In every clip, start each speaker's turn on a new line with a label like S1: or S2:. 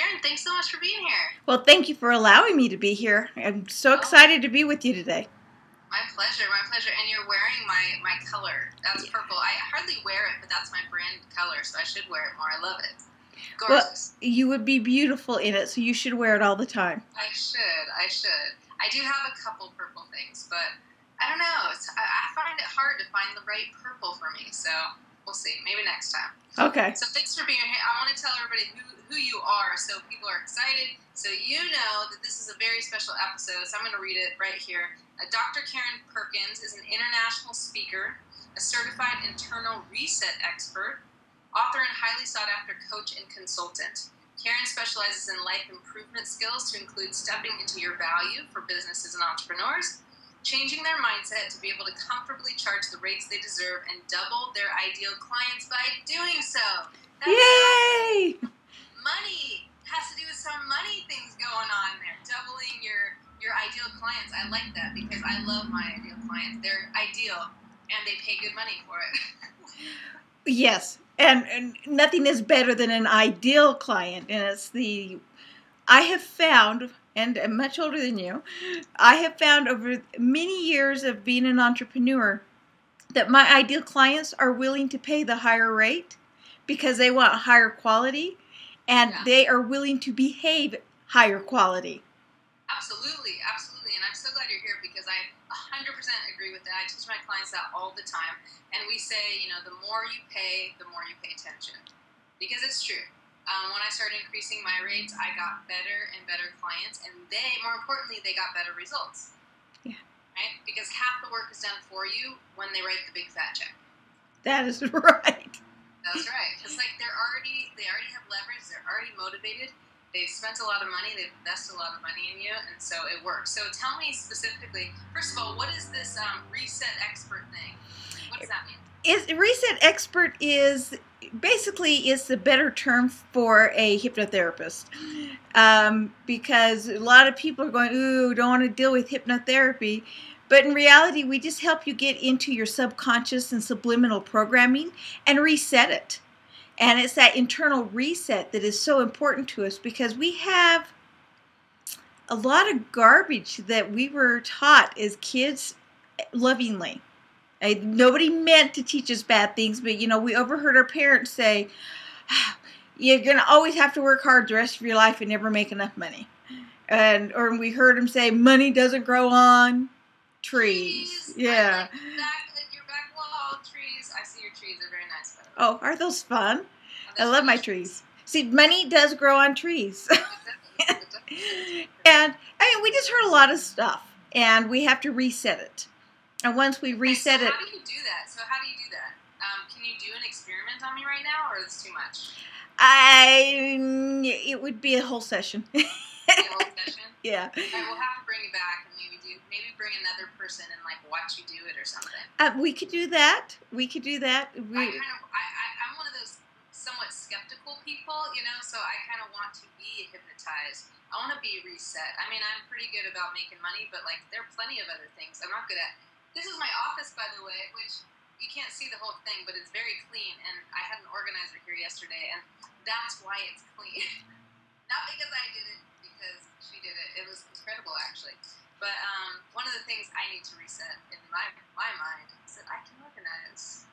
S1: Karen, thanks so much for being here.
S2: Well, thank you for allowing me to be here. I'm so excited to be with you today.
S1: My pleasure, my pleasure. And you're wearing my color. That's purple. I hardly wear it, but that's my brand color, so I should wear it more. I love it. Gorgeous.
S2: Well, you would be beautiful in it, so you should wear it all the time.
S1: I should. I do have a couple purple things, but I don't know. I find it hard to find the right purple for me, so we'll see. Maybe next time.
S2: Okay.
S1: So thanks for being here. I want to tell everybody who you are so people are excited, so you know that this is a very special episode, so I'm going to read it right here. Dr. Karen Perkins is an international speaker, a certified internal reset expert, author and highly sought-after coach and consultant. Karen specializes in life improvement skills to include stepping into your value for businesses and entrepreneurs, changing their mindset to be able to comfortably charge the rates they deserve, and double their ideal clients by doing so.
S2: Yay!
S1: Money has to do with some money things going on there. Doubling your ideal clients. I like that because I love my ideal clients. They're ideal and they pay good money for it.
S2: Yes, and nothing is better than an ideal client, and I have found, and I'm much older than you, I have found over many years of being an entrepreneur that my ideal clients are willing to pay the higher rate because they want higher quality, and they are willing to behave higher quality.
S1: Absolutely, absolutely, and I'm so glad you're here because I 100% agree with that. I teach my clients that all the time, and we say, the more you pay attention, because it's true. When I started increasing my rates, I got better and better clients, and more importantly, they got better results.
S2: Yeah.
S1: Right? Because half the work is done for you when they write the big fat check.
S2: That is right.
S1: That's right. Because they already have leverage. They're already motivated. They've spent a lot of money. They've invested a lot of money in you, and so it works. So tell me specifically, first of all, what is this reset expert thing? What does that mean?
S2: Reset expert is basically it's the better term for a hypnotherapist, because a lot of people are going, ooh, don't want to deal with hypnotherapy. But in reality, we just help you get into your subconscious and subliminal programming and reset it. And it's that internal reset that is so important to us because we have a lot of garbage that we were taught as kids lovingly. Nobody meant to teach us bad things, but, we overheard our parents say, you're going to always have to work hard the rest of your life and never make enough money. Or we heard them say, money doesn't grow on trees. Yeah.
S1: Your back wall, trees. I see your trees. They're very nice.
S2: Oh, are those fun? I love my trees. See, money does grow on trees. And, we just heard a lot of stuff, and we have to reset it. And once we reset it...
S1: How do you do that? Can you do an experiment on me right now, or is this too much?
S2: It would be a whole session.
S1: A whole session?
S2: Yeah.
S1: All right, we'll have to bring you back and maybe bring another person and watch you do it or something.
S2: We could do that.
S1: I'm one of those somewhat skeptical people, so I kind of want to be hypnotized. I want to be reset. I'm pretty good about making money, but there are plenty of other things I'm not good at. This is my office, by the way, which you can't see the whole thing, but it's very clean, and I had an organizer here yesterday, and that's why it's clean. Not because I did it, because she did it. It was incredible, actually. But one of the things I need to reset in my mind is that I can organize.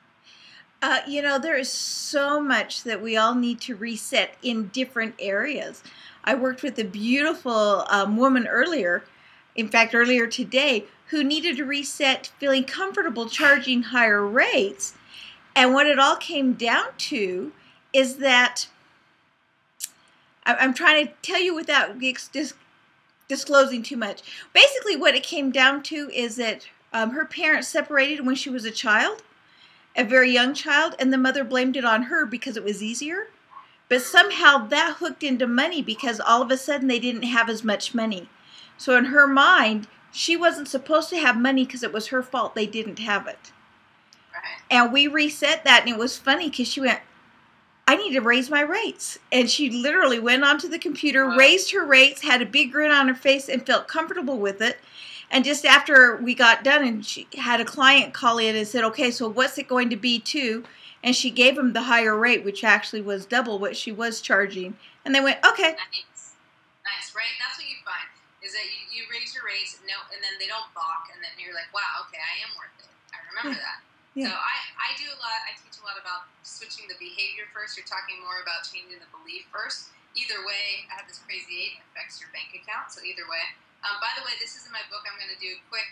S2: There is so much that we all need to reset in different areas. I worked with a beautiful woman earlier today, who needed to reset feeling comfortable charging higher rates. And what it all came down to is that, I'm trying to tell you without disclosing too much. Basically what it came down to is that her parents separated when she was a child, a very young child, and the mother blamed it on her because it was easier. But somehow that hooked into money because all of a sudden they didn't have as much money. So in her mind, she wasn't supposed to have money because it was her fault they didn't have it.
S1: Right.
S2: And we reset that, and it was funny because she went, I need to raise my rates. And she literally went onto the computer, raised her rates, had a big grin on her face, and felt comfortable with it. And just after we got done, and she had a client call in and said, okay, so what's it going to be to? And she gave them the higher rate, which actually was double what she was charging. And they went, okay.
S1: Nice, right? That's what you find, is that you raise your rates, and then they don't balk, and then you're like, wow, okay, I am worth it. I remember that.
S2: Yeah.
S1: So I do a lot, I teach a lot about switching the behavior first. You're talking more about changing the belief first. Either way, I have this crazy 8, it affects your bank account, so either way. By the way, this is in my book. I'm going to do a quick,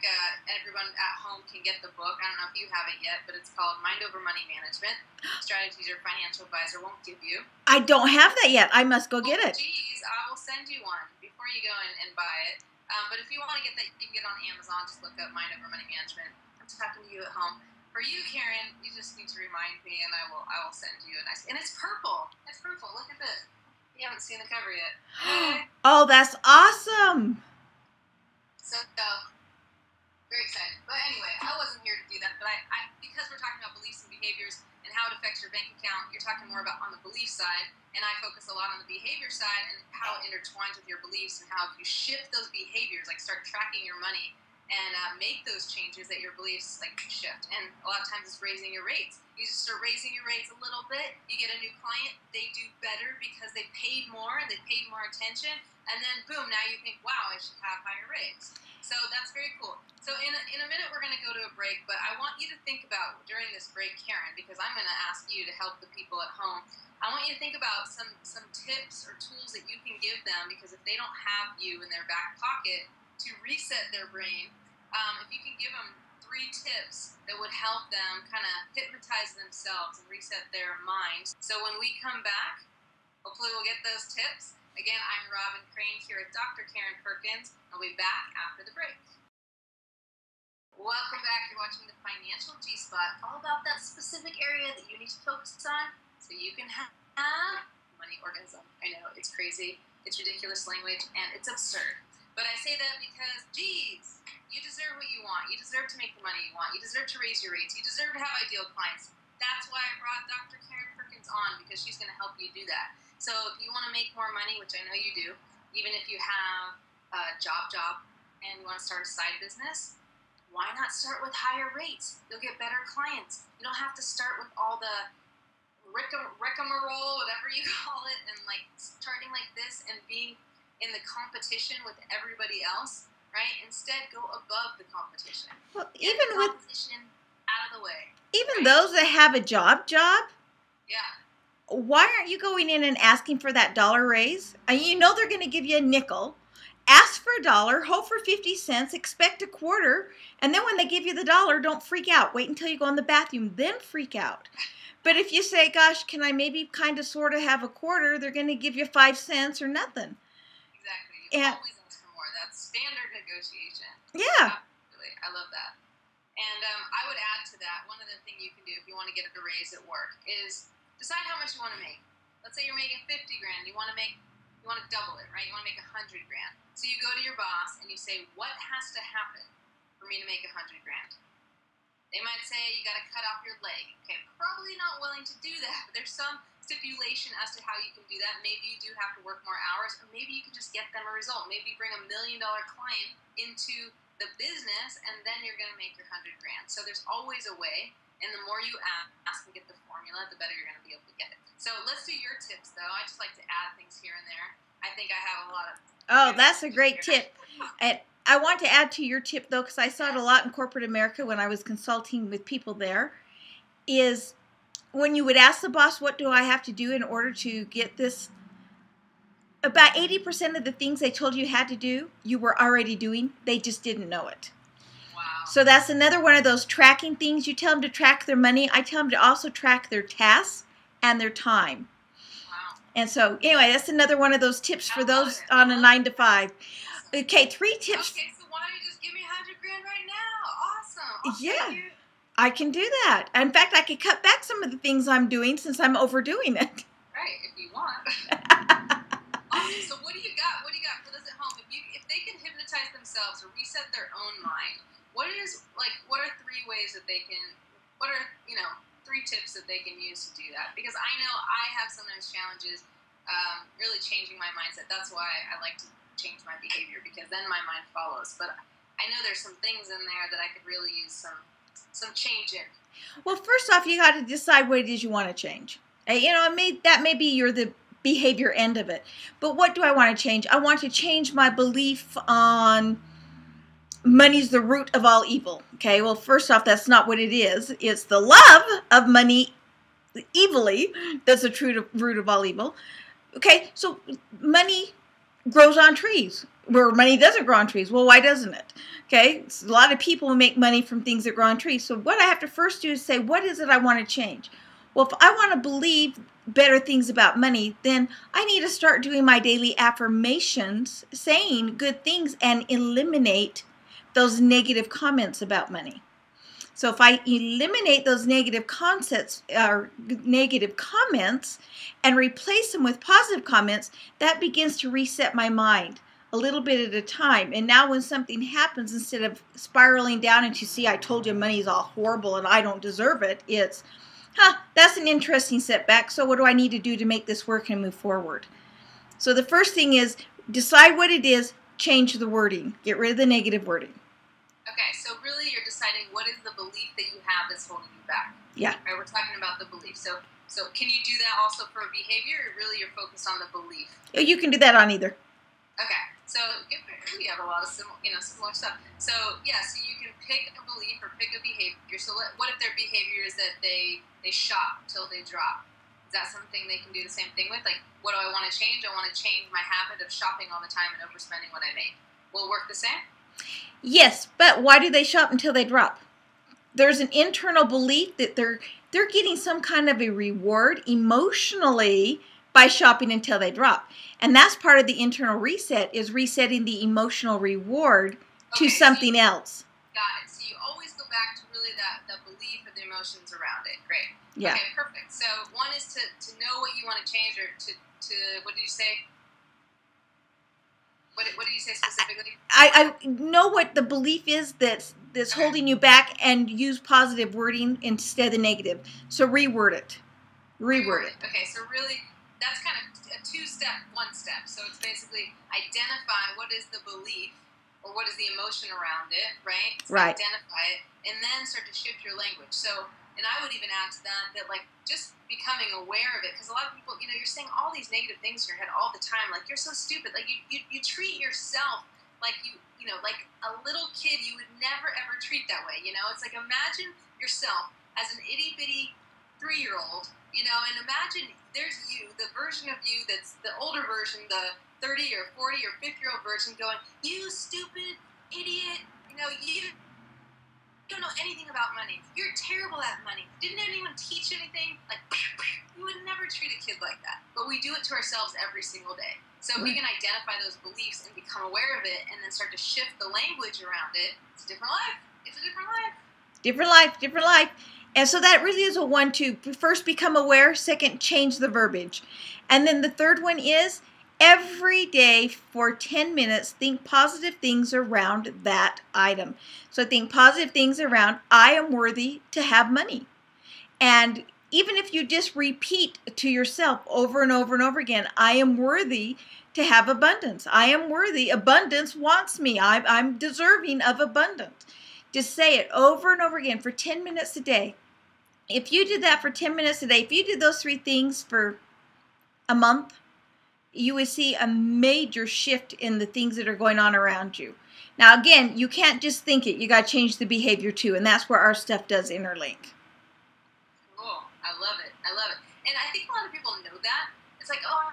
S1: everyone at home can get the book. I don't know if you have it yet, but it's called Mind Over Money Management, Strategies Your Financial Advisor Won't Give You.
S2: I don't have that yet. I must go get it.
S1: Geez, I will send you one before you go and buy it. But if you want to get that, you can get it on Amazon. Just look up Mind Over Money Management. I'm talking to you at home. For you, Karen, you just need to remind me, and I will send you a nice. And it's purple. It's purple. Look at this. You haven't seen the cover yet.
S2: Oh, that's awesome.
S1: So, very excited. But anyway, I wasn't here to do that. But I because we're talking about beliefs and behaviors and how it affects your bank account, you're talking more about on the belief side, and I focus a lot on the behavior side and how it intertwines with your beliefs and how if you shift those behaviors, like start tracking your money and make those changes that your beliefs like shift. And a lot of times it's raising your rates. You just start raising your rates a little bit. You get a new client. They do better because they paid more. They paid more attention. And then, boom, now you think, wow, I should have higher rates. So that's very cool. So in a minute, we're going to go to a break. But I want you to think about, during this break, Karen, because I'm going to ask you to help the people at home, I want you to think about some tips or tools that you can give them, because if they don't have you in their back pocket to reset their brain, if you can give them 3 tips that would help them kind of hypnotize themselves and reset their minds. So when we come back, hopefully we'll get those tips. Again, I'm Robin Crane here at Dr. Karen Perkins. I'll be back after the break. Welcome back. You're watching the Financial G-Spot, all about that specific area that you need to focus on so you can have money orgasm. I know, it's crazy, it's ridiculous language, and it's absurd. But I say that because, geez, you deserve what you want. You deserve to make the money you want. You deserve to raise your rates. You deserve to have ideal clients. That's why I brought Dr. Karen Perkins on, because she's going to help you do that. So if you want to make more money, which I know you do, even if you have a job, and you want to start a side business, why not start with higher rates? You'll get better clients. You don't have to start with all the rigmarole, whatever you call it, and like starting like this and being in the competition with everybody else, right? Instead, go above the competition.
S2: Well,
S1: Get
S2: even
S1: the competition out of the way.
S2: Even
S1: right?
S2: those that have a job,
S1: yeah.
S2: Why aren't you going in and asking for that dollar raise? You know they're going to give you a nickel. Ask for $1, hope for 50 cents, expect a quarter, and then when they give you the $1, don't freak out. Wait until you go in the bathroom, then freak out. But if you say, gosh, can I maybe kind of sort of have a quarter, they're going to give you 5 cents or nothing.
S1: Exactly. You always ask for more. That's standard negotiation.
S2: Yeah.
S1: Absolutely. I love that. And I would add to that, one other thing you can do if you want to get a raise at work is decide how much you want to make. Let's say you're making 50 grand. You want to double it, right? You want to make 100 grand. So you go to your boss and you say, what has to happen for me to make 100 grand? They might say you got to cut off your leg. Okay, probably not willing to do that, but there's some stipulation as to how you can do that. Maybe you do have to work more hours, or maybe you can just get them a result. Maybe you bring $1 million client into the business, and then you're going to make your 100 grand. So there's always a way, and the more you ask and get the formula, the better you're going to be able to get it. So let's do your tips, though. I just like to add things here and there. I think I have a lot of...
S2: Oh, that's a great tip. And I want to add to your tip, though, because I saw it a lot in corporate America when I was consulting with people there, is when you would ask the boss, what do I have to do in order to get this? About 80% of the things they told you had to do, you were already doing. They just didn't know it.
S1: Wow.
S2: So that's another one of those tracking things. You tell them to track their money. I tell them to also track their tasks and their time. And so, anyway, that's another one of those tips for those on a 9 to 5. Okay, 3 tips.
S1: Okay, so why don't you just give me 100 grand right now? Awesome.
S2: Yeah, I can do that. In fact, I could cut back some of the things I'm doing since I'm overdoing it.
S1: Right, if you want. Awesome. So what do you got? What do you got for those at home? If they can hypnotize themselves or reset their own mind, what are 3 ways that they can? What are 3 tips that they can use to do that? Because I know I have sometimes challenges really changing my mindset. That's why I like to change my behavior, because then my mind follows. But I know there's some things in there that I could really use some change in.
S2: Well, first off, you got to decide what it is you want to change. That may be the behavior end of it. But what do I want to change? I want to change my belief on money's the root of all evil. Okay, well, first off, that's not what it is. It's the love of money evilly that's the root of all evil. Okay, so money grows on trees, where money doesn't grow on trees. Well, why doesn't it? Okay, a lot of people make money from things that grow on trees. So what I have to first do is say, what is it I want to change? Well, if I want to believe better things about money, then I need to start doing my daily affirmations, saying good things, and eliminate those negative comments about money. So if I eliminate those negative concepts or negative comments and replace them with positive comments, that begins to reset my mind a little bit at a time. And now when something happens, instead of spiraling down into, see, I told you money's all horrible and I don't deserve it, it's, that's an interesting setback. So what do I need to do to make this work and move forward? So the first thing is decide what it is, change the wording, get rid of the negative wording.
S1: Okay, so really you're deciding what is the belief that you have that's holding you back.
S2: Yeah.
S1: Right, we're talking about the belief. So can you do that also for a behavior, or really you're focused on the belief?
S2: You can do that on either.
S1: Okay, so we have a lot of similar stuff. So yeah, so you can pick a belief or pick a behavior. So what if their behavior is that they shop till they drop? Is that something they can do the same thing with? Like, what do I want to change? I want to change my habit of shopping all the time and overspending what I make. Will it work the same?
S2: Yes, but why do they shop until they drop? There's an internal belief that they're getting some kind of a reward emotionally by shopping until they drop. And that's part of the internal reset, is resetting the emotional reward to something else.
S1: Got it. So you always go back to really the belief and the emotions around it. Great.
S2: Yeah.
S1: Okay, perfect. So one is to know what you want to change, or to what did you say? What did you say specifically?
S2: I know what the belief is that's holding you back, and use positive wording instead of negative. So reword it. Reword it.
S1: Okay, so really that's kind of a one step. So it's basically identify what is the belief or what is the emotion around it, right? So
S2: right.
S1: Identify it, and then start to shift your language. So, and I would even add to that like just becoming aware of it, because a lot of people, you're saying all these negative things in your head all the time. Like, you're so stupid. Like, you treat yourself like like a little kid you would never ever treat that way. It's like, imagine yourself as an itty bitty 3-year-old, and imagine there's you, the version of you that's the older version, the 30 or 40 or 50-year-old version, going, you stupid idiot, you don't know anything about money. You're terrible at money. Didn't anyone teach anything? Like, we would never treat a kid like that. But we do it to ourselves every single day. So if we can identify those beliefs and become aware of it, and then start to shift the language around it, it's a different life. It's a different life.
S2: Different life, different life. And so that really is a 1-2. First, become aware. Second, change the verbiage. And then the third one is, every day for 10 minutes, think positive things around that item. So think positive things around, I am worthy to have money. And even if you just repeat to yourself over and over and over again, I am worthy to have abundance. I am worthy. Abundance wants me. I'm deserving of abundance. Just say it over and over again for 10 minutes a day. If you did that for 10 minutes a day, if you did those 3 things for a month, you would see a major shift in the things that are going on around you. Now, again, you can't just think it. You got to change the behavior too, and that's where our stuff does interlink.
S1: Cool. I love it. I love it. And I think a lot of people know that. It's like, oh,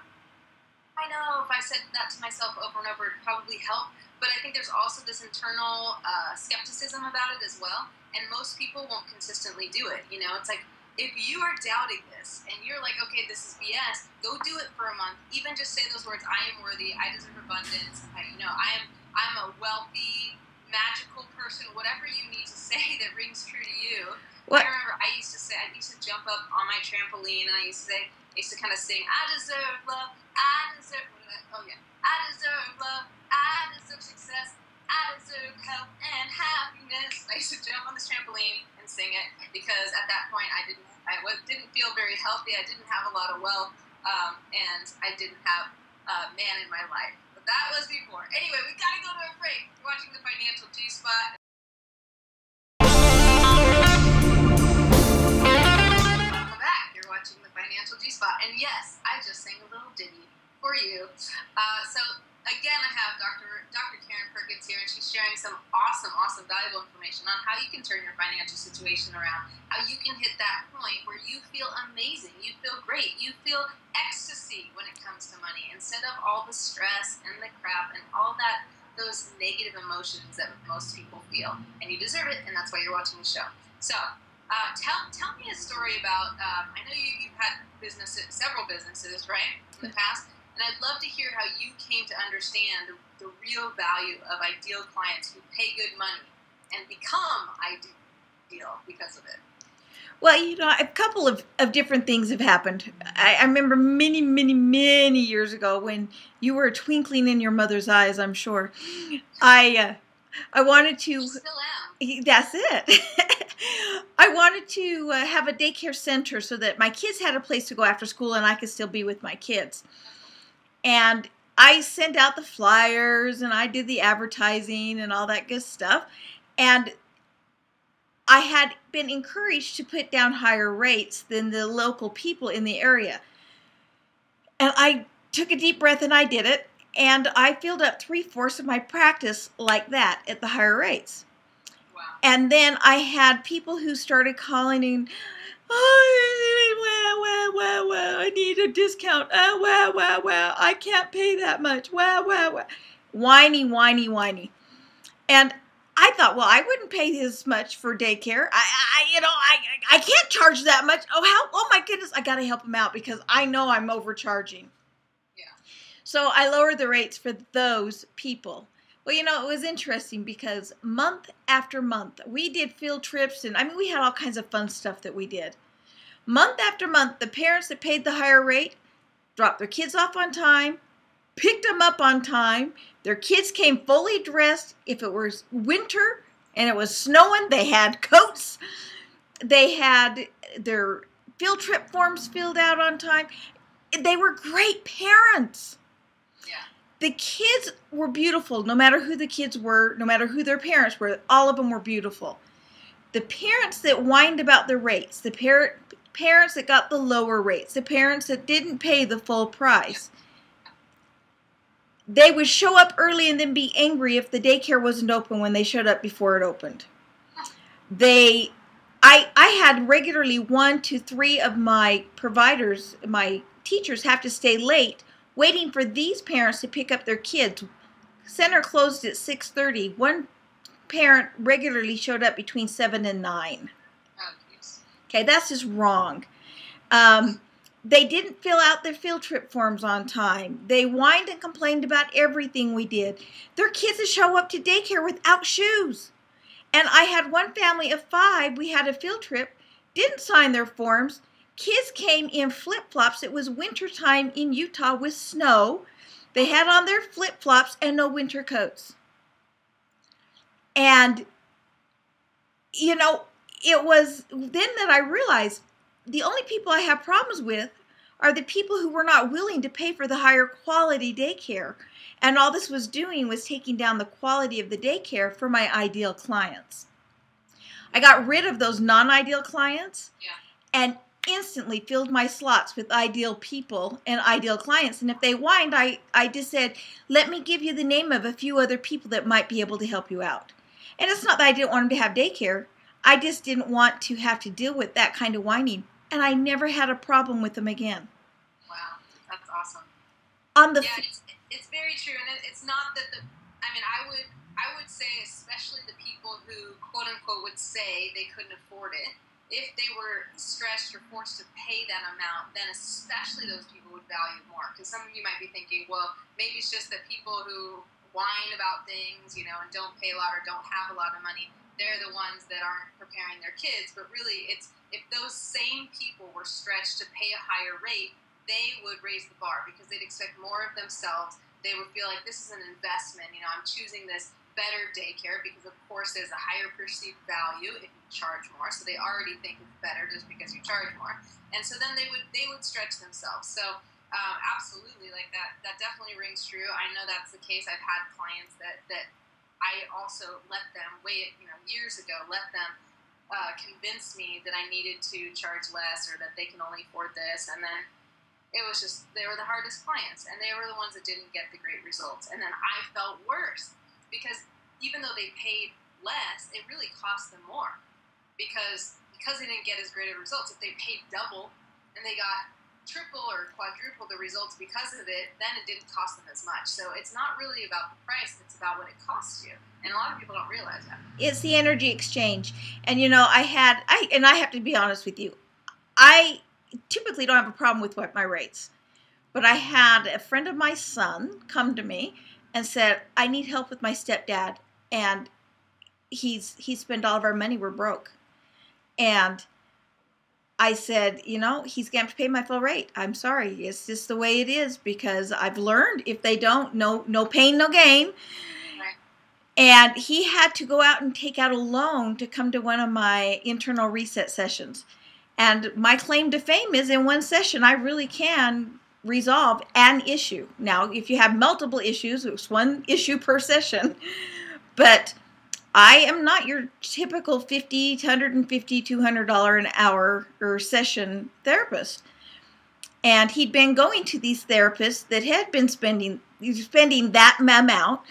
S1: I know if I said that to myself over and over, it'd probably help. But I think there's also this internal skepticism about it as well. And most people won't consistently do it. It's like, if you are doubting this and you're like, okay, this is BS, go do it for a month. Even just say those words, I am worthy, I deserve abundance, I'm a wealthy, magical person, whatever you need to say that rings true to you. What? I remember I used to jump up on my trampoline, and I used to kind of sing, I deserve love, I deserve love, I deserve success, I deserve health and happiness. I used to jump on this trampoline and sing it, because at that point I didn't feel very healthy. I didn't have a lot of wealth, and I didn't have a man in my life. But that was before. Anyway, we gotta go to a break. You're watching the Financial G-Spot. spot. And yes, I just sang a little ditty for you. So again, I have Dr. Karen Perkins here, and she's sharing some awesome, valuable information on how you can turn your financial situation around, how you can hit that point where you feel amazing, you feel great, you feel ecstasy when it comes to money, instead of all the stress and the crap and all that, those negative emotions that most people feel. And you deserve it, and that's why you're watching the show. So, tell me a story about, I know you've had several businesses, right, in the past, and I'd love to hear how you came to understand the real value of ideal clients who pay good money and become ideal because of it.
S2: Well, a couple of different things have happened. I remember many years ago when you were twinkling in your mother's eyes, I'm sure. I wanted to...
S1: You still am.
S2: That's it. I wanted to have a daycare center so that my kids had a place to go after school and I could still be with my kids. And I sent out the flyers and I did the advertising and all that good stuff. And I had been encouraged to put down higher rates than the local people in the area. And I took a deep breath and I did it. And I filled up 3/4 of my practice like that at the higher rates.
S1: Wow.
S2: And then I had people who started calling in, I need a discount. I can't pay that much. Whiny. And I thought, well, I wouldn't pay this much for daycare. I can't charge that much. Oh my goodness, I got to help them out because I know I'm overcharging.
S1: Yeah.
S2: So I lowered the rates for those people. Well, it was interesting because month after month, we did field trips, and we had all kinds of fun stuff that we did. Month after month, the parents that paid the higher rate dropped their kids off on time, picked them up on time. Their kids came fully dressed. If it was winter and it was snowing, they had coats. They had their field trip forms filled out on time. They were great parents. The kids were beautiful, no matter who the kids were, no matter who their parents were. All of them were beautiful. The parents that whined about the rates, the parents that got the lower rates, the parents that didn't pay the full price, they would show up early and then be angry if the daycare wasn't open when they showed up before it opened. I had regularly 1 to 3 of my providers, my teachers, have to stay late waiting for these parents to pick up their kids. Center closed at 6:30. One parent regularly showed up between 7 and 9.
S1: Oh, geez.
S2: Okay, that's just wrong. They didn't fill out their field trip forms on time. They whined and complained about everything we did. Their kids would show up to daycare without shoes. And I had one family of 5. We had a field trip, didn't sign their forms. Kids came in flip-flops. It was wintertime in Utah with snow. They had on their flip-flops and no winter coats. And, it was then that I realized the only people I have problems with are the people who were not willing to pay for the higher quality daycare. And all this was doing was taking down the quality of the daycare for my ideal clients. I got rid of those non-ideal clients and instantly filled my slots with ideal people and ideal clients. And if they whined, I just said, let me give you the name of a few other people that might be able to help you out. And it's not that I didn't want them to have daycare. I just didn't want to have to deal with that kind of whining. And I never had a problem with them again.
S1: Wow, that's awesome. It's very true. And it's not that I would say, especially the people who, quote unquote, would say they couldn't afford it, if they were stretched or forced to pay that amount, then especially those people would value more. Because some of you might be thinking, well, maybe it's just that people who whine about things, and don't pay a lot or don't have a lot of money, they're the ones that aren't preparing their kids. But really, it's if those same people were stretched to pay a higher rate, they would raise the bar because they'd expect more of themselves. They would feel like this is an investment. I'm choosing this better daycare because, of course, there's a higher perceived value if you charge more. So they already think it's better just because you charge more. And so then they would stretch themselves. So absolutely, like that definitely rings true. I know that's the case. I've had clients that I also let them years ago, let them convince me that I needed to charge less or that they can only afford this. And then it was just, they were the hardest clients, and they were the ones that didn't get the great results. And then I felt worse because even though they paid less, it really cost them more because they didn't get as great of results. If they paid double and they got triple or quadruple the results because of it, then it didn't cost them as much. So it's not really about the price, it's about what it costs you. And a lot of people don't realize that.
S2: It's the energy exchange. And I have to be honest with you, I typically don't have a problem with my rates. But I had a friend of my son come to me and said, I need help with my stepdad. And he spent all of our money, we're broke. And I said, he's going to have to pay my full rate. I'm sorry. It's just the way it is because I've learned if they don't, no pain, no gain.
S1: Right.
S2: And he had to go out and take out a loan to come to one of my internal reset sessions. And my claim to fame is in one session, I really can resolve an issue. Now, if you have multiple issues, it's one issue per session. But I am not your typical $50, $150, $200 an hour or session therapist. And he'd been going to these therapists that had been spending that amount.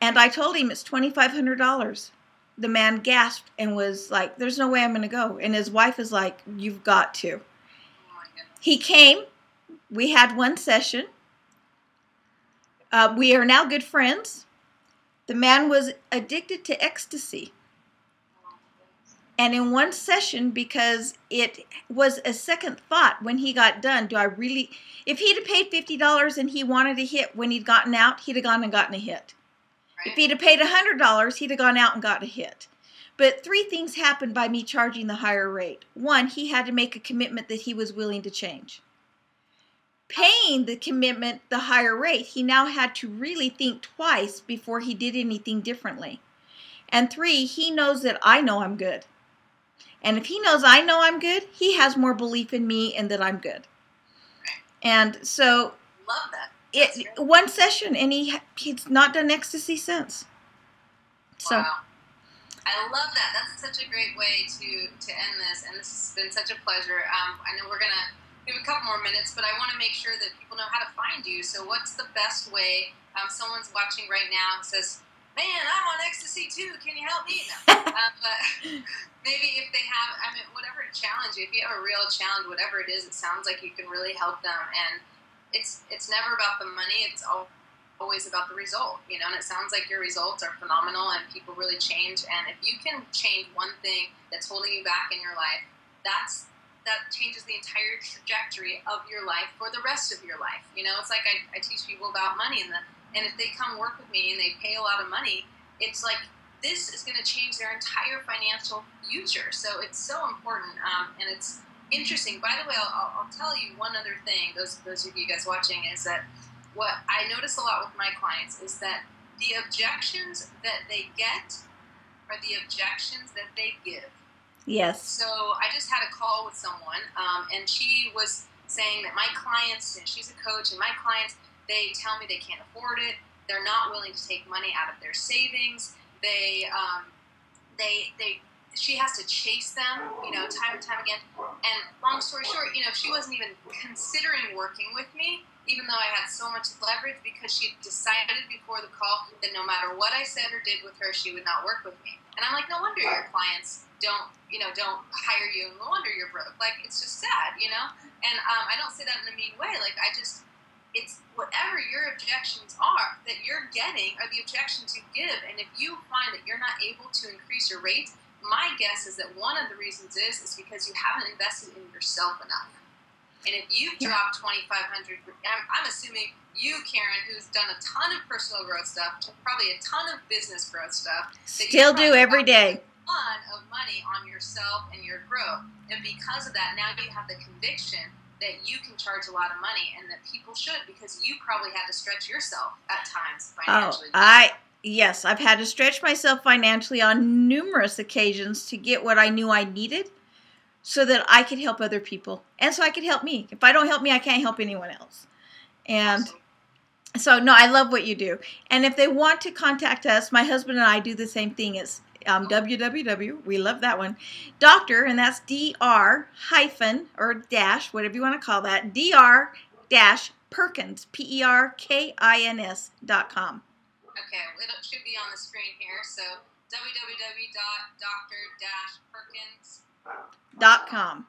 S2: And I told him it's $2,500. The man gasped and was like, there's no way I'm going to go. And his wife is like, you've got to.
S1: Oh my goodness.
S2: He came. We had one session. We are now good friends. The man was addicted to ecstasy.
S1: Oh my goodness.
S2: And in one session, because it was a second thought when he got done, if he'd have paid $50 and he wanted a hit when he'd gotten out, he'd have gone and gotten a hit.
S1: Right?
S2: If he'd have paid $100, he'd have gone out and got a hit. But three things happened by me charging the higher rate. One, he had to make a commitment that he was willing to change. Paying the commitment, the higher rate, he now had to really think twice before he did anything differently. And three, he knows that I know I'm good. And if he knows I know I'm good, he has more belief in me and that I'm good. And so
S1: Love that.
S2: one session, and he's not done ecstasy since. So.
S1: Wow. I love that. That's such a great way to end this, and this has been such a pleasure. I know we're going to give a couple more minutes, but I want to make sure that people know how to find you. So what's the best way? Someone's watching right now and says, man, I'm on ecstasy too. Can you help me? No. But maybe if they have, whatever challenge, if you have a real challenge, whatever it is, it sounds like you can really help them. And it's never about the money. It's always about the result, and it sounds like your results are phenomenal and people really change. And if you can change one thing that's holding you back in your life, that changes the entire trajectory of your life for the rest of your life. It's like I teach people about money, and if they come work with me and they pay a lot of money, it's like this is going to change their entire financial future. So it's so important, and it's interesting. By the way, I'll tell you one other thing, those of you guys watching, is that what I notice a lot with my clients is that the objections that they get are the objections that they give.
S2: Yes.
S1: So I just had a call with someone, and she was saying that my clients, and she's a coach, and my clients, they tell me they can't afford it. They're not willing to take money out of their savings. She has to chase them, time and time again. And long story short, she wasn't even considering working with me, even though I had so much leverage, because she decided before the call that no matter what I said or did with her, she would not work with me. And I'm like, no wonder your clients don't hire you. No wonder you're broke. Like, it's just sad, And I don't say that in a mean way. Like, it's whatever your objections are that you're getting are the objections you give. And if you find that you're not able to increase your rate, my guess is that one of the reasons is because you haven't invested in yourself enough. And if you've dropped $2,500, I'm assuming you, Karen, who's done a ton of personal growth stuff, probably a ton of business growth stuff,
S2: still do every day.
S1: A ton of money on yourself and your growth. And because of that, now you have the conviction that you can charge a lot of money, and that people should, because you probably had to stretch yourself at times financially.
S2: Yes, I've had to stretch myself financially on numerous occasions to get what I knew I needed so that I could help other people. And so I could help me. If I don't help me, I can't help anyone else. And
S1: Awesome.
S2: so, no, I love what you do. And if they want to contact us, my husband and I do the same thing. It's www, we love that one, doctor, and that's dr hyphen or dash, whatever you want to call that, Perkins, PERKINS.com.
S1: Okay, it should be on the screen here. So
S2: www.dr-perkins.com.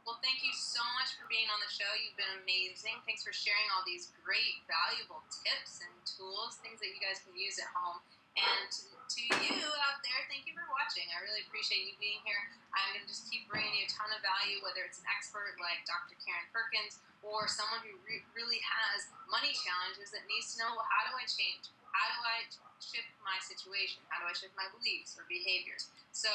S1: Well, thank you so much for being on the show. You've been amazing. Thanks for sharing all these great, valuable tips and tools, things that you guys can use at home. And to you out there, thank you for watching. I really appreciate you being here. I'm going to just keep bringing you a ton of value, whether it's an expert like Dr. Karen Perkins or someone who really has money challenges that needs to know, well, how do I change? How do I shift my situation? How do I shift my beliefs or behaviors? So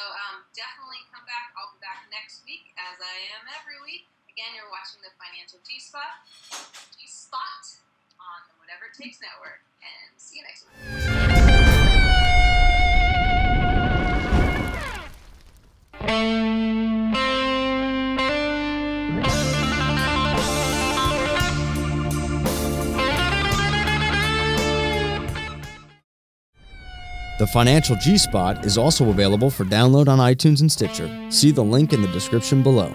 S1: definitely come back. I'll be back next week, as I am every week. Again, you're watching the Financial G-Spot on the Whatever It Takes Network. And see you next week.
S3: The Financial G-Spot is also available for download on iTunes and Stitcher. See the link in the description below.